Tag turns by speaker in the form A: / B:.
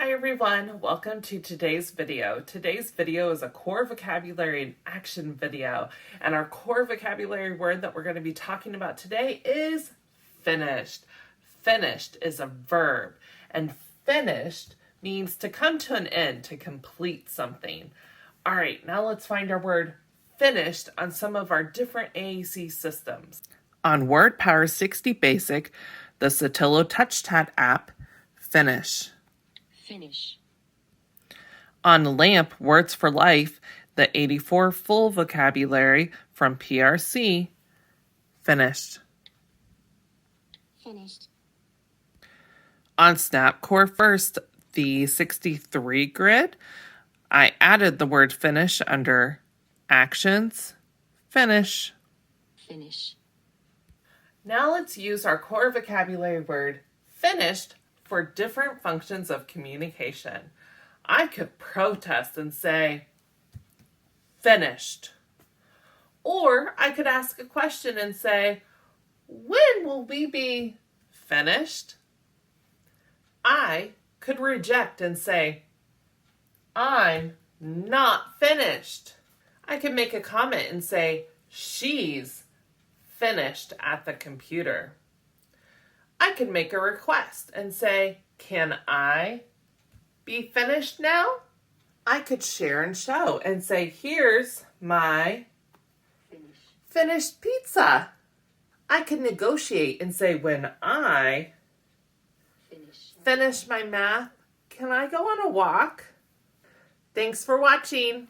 A: Hi everyone, welcome to today's video. Today's video is a core vocabulary and action video, and our core vocabulary word that we're going to be talking about today is finished. Finished is a verb, and finished means to come to an end, to complete something. All right, now let's find our word finished on some of our different AAC systems. On Word Power 60 Basic, the Untitled Chapter app, finish.
B: Finish.
A: On LAMP Words for Life, the 84 full vocabulary from PRC, finished.
B: Finished.
A: On Snap Core First, the 63 grid, I added the word finish under actions, finish.
B: Finish.
A: Now let's use our core vocabulary word finished for different functions of communication. I could protest and say, finished. Or I could ask a question and say, when will we be finished? I could reject and say, I'm not finished. I could make a comment and say, she's finished at the computer. I could make a request and say, can I be finished now? I could share and show and say, here's my finished pizza. I could negotiate and say, when I finish my math, can I go on a walk? Thanks for watching.